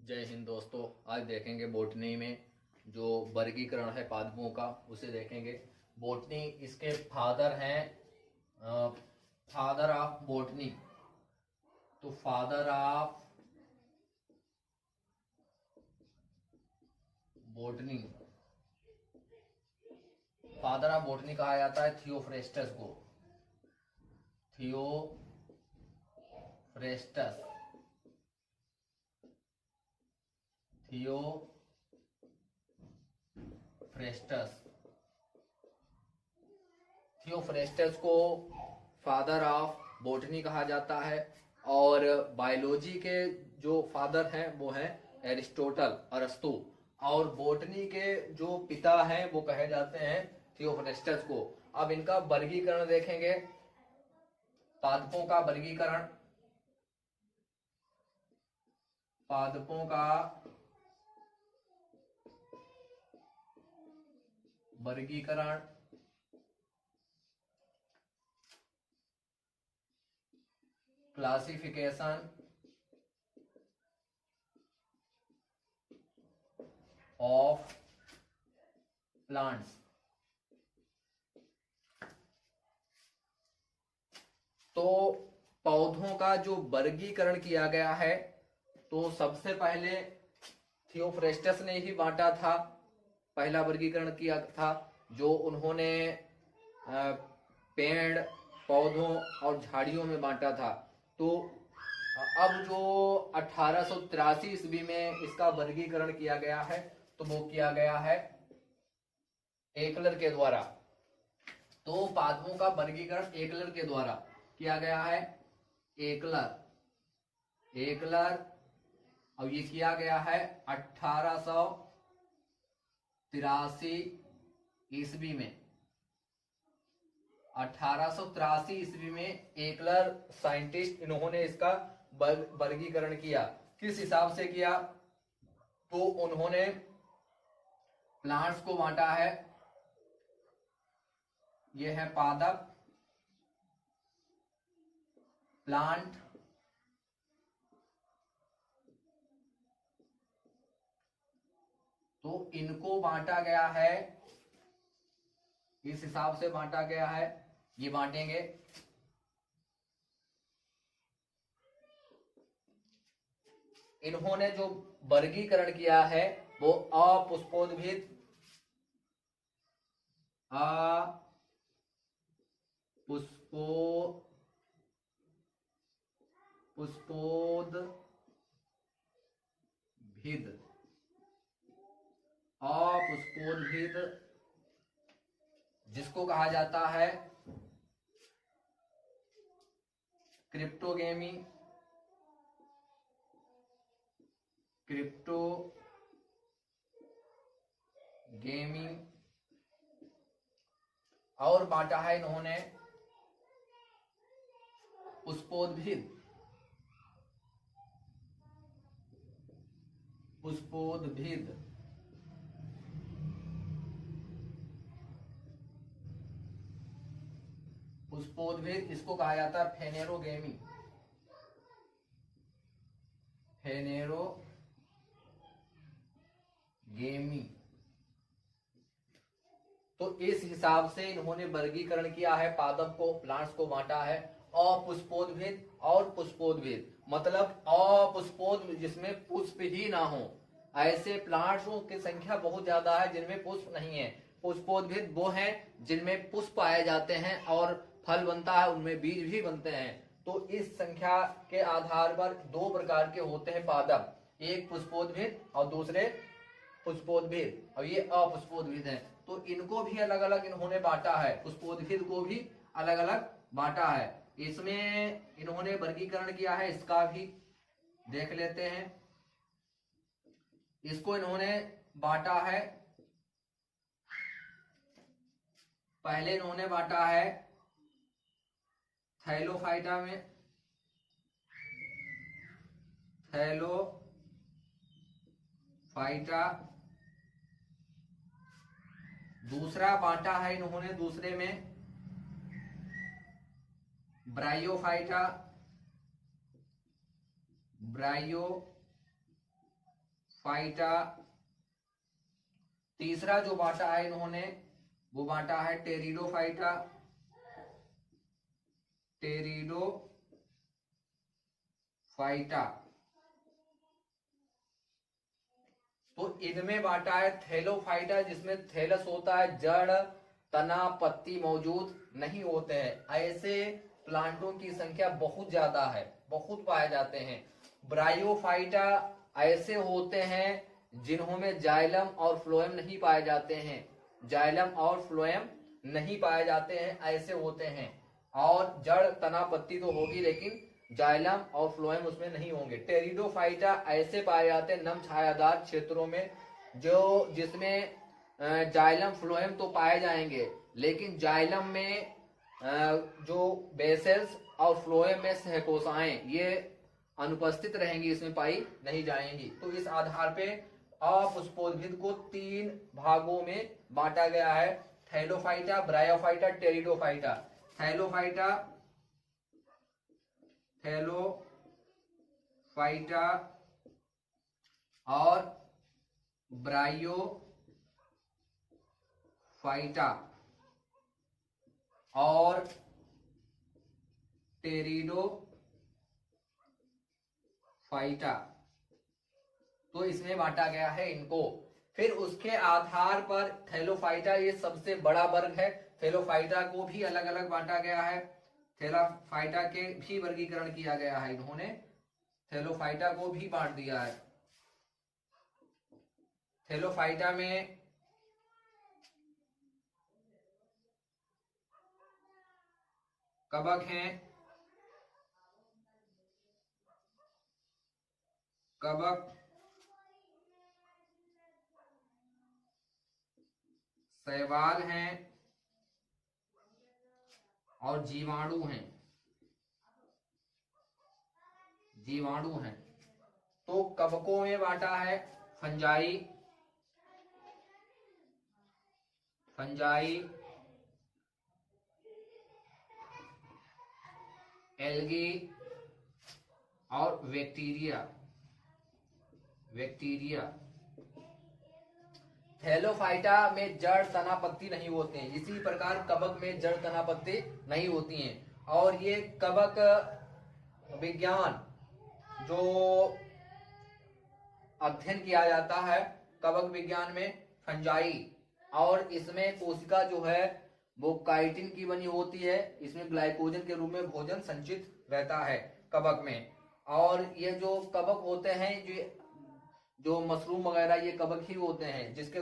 जय हिंद दोस्तों। आज देखेंगे बॉटनी में जो वर्गीकरण है पादपों का उसे देखेंगे। बॉटनी इसके फादर हैं, फादर ऑफ बॉटनी। तो father of botany father of botany कहा जाता है थियोफ्रेस्टस को। थियोफ्रेस्टस थियोफ्रेस्टस थियोफ्रेस्टस को फादर ऑफ बॉटनी कहा जाता है। और बायोलॉजी के जो फादर हैं वो हैं एरिस्टोटल, अरस्तु। और बॉटनी के जो पिता हैं वो कहे जाते हैं थियोफ्रेस्टस को। अब इनका वर्गीकरण देखेंगे। पादपों का वर्गीकरण, पादपों का वर्गीकरण क्लासिफिकेशन ऑफ प्लांट्स। तो पौधों का जो वर्गीकरण किया गया है, तो सबसे पहले थियोफ्रेस्टस ने ही बांटा था, पहला वर्गीकरण किया था, जो उन्होंने पेड़, पौधों और झाड़ियों में बांटा था। तो अब जो 1883 ईस्वी में इसका वर्गीकरण किया गया है, तो वो किया गया है एकलर के द्वारा। तो पादपों का वर्गीकरण एकलर के द्वारा किया गया है। एकलर अब ये किया गया है 1883 ईस्वी में। 1883 ईस्वी में एकलर साइंटिस्ट, इन्होंने इसका वर्गीकरण किया। किस हिसाब से किया? तो उन्होंने प्लांट्स को बांटा है। यह है पादप, प्लांट, तो इनको बांटा गया है, इस हिसाब से बांटा गया है। ये बांटेंगे इन्होंने जो वर्गीकरण किया है वो अपुष्पोद्भिद, अपुष्पोद्भिद जिसको कहा जाता है क्रिप्टोगेमी, और बांटा है इन्होंने पुष्पोद्भिद, पुष्पोद्भिद इसको कहा जाता है फेनेरोगेमी। तो इस हिसाब से इन्होंने वर्गीकरण किया है, पादप को, प्लांट्स को बांटा है अपुष्पोद्भिद और पुष्पोद्भिद। मतलब अपुष्पोद्भिद जिसमें पुष्प ही ना हो, ऐसे प्लांट्सों की संख्या बहुत ज्यादा है जिनमें पुष्प नहीं है। पुष्पोद्भिद वो हैं जिनमें पुष्प पाए जाते हैं और फल बनता है, उनमें बीज भी बनते हैं। तो इस संख्या के आधार पर दो प्रकार के होते हैं पादप, एक पुष्पोद्भिद और दूसरे पुष्पोद्भिद। और ये अपुष्पोद्भिद हैं, तो इनको भी अलग अलग इन्होंने बांटा है, पुष्पोद्भिद को भी अलग अलग बांटा है। इसमें इन्होंने वर्गीकरण किया है, इसका भी देख लेते हैं। इसको इन्होंने बांटा है, पहले इन्होंने बांटा है थैलोफाइटा में, दूसरा बांटा है इन्होंने दूसरे में ब्रायोफाइटा, फाइटा। तीसरा जो बांटा है इन्होंने वो बांटा है टेरिडोफाइटा। टेरिडोफाइटा। तो इनमें बांटा है थैलोफाइटा, जिसमें थैलस होता है, जड़ तना पत्ती मौजूद नहीं होते हैं। ऐसे प्लांटों की संख्या बहुत ज्यादा है, बहुत पाए जाते हैं। ब्रायोफाइटा ऐसे होते हैं जिन्होंने जाइलम और फ्लोएम नहीं पाए जाते हैं। जाइलम और फ्लोएम नहीं पाए जाते हैं, ऐसे होते हैं। और जड़ तना पत्ती तो होगी लेकिन जाइलम और फ्लोएम उसमें नहीं होंगे। टेरिडोफाइटा ऐसे पाए जाते हैं नम छायादार क्षेत्रों में जिसमें जाइलम फ्लोएम तो पाए जाएंगे, लेकिन जाइलम में जो बेसेल्स और फ्लोएम में सहकोशाएं ये अनुपस्थित रहेंगी, इसमें पाई नहीं जाएंगी। तो इस आधार पे अपुष्पोद्भिद को 3 भागों में बांटा गया है: थैलोफाइटा, ब्रायोफाइटा, टेरिडोफाइटा। थैलोफाइटा और ब्रायोफाइटा और टेरिडोफाइटा, तो इसमें बांटा गया है इनको। फिर उसके आधार पर थैलोफाइटा ये सबसे बड़ा वर्ग है। थैलोफाइटा को भी अलग अलग बांटा गया है। थैलोफाइटा के भी वर्गीकरण किया गया है इन्होंने, थैलोफाइटा को भी बांट दिया है। थैलोफाइटा में कवक हैं, कवक, शैवाल हैं और जीवाणु हैं। जीवाणु हैं। तो कवकों में बांटा है फंजाई, एल्गी और बैक्टीरिया। थैलोफाइटा में जड़ तना पत्ती नहीं होते हैं, इसी प्रकार कवक में जड़ तना पत्ती नहीं होती हैं। और ये कवक विज्ञान जो अध्ययन किया जाता है कवक विज्ञान में फंजाई, और इसमें कोशिका जो है वो काइटिन की बनी होती है। इसमें ग्लाइकोजन के रूप में भोजन संचित रहता है कवक में। और ये जो कवक होते हैं जो मशरूम वगैरह ये कवक ही होते हैं जिसके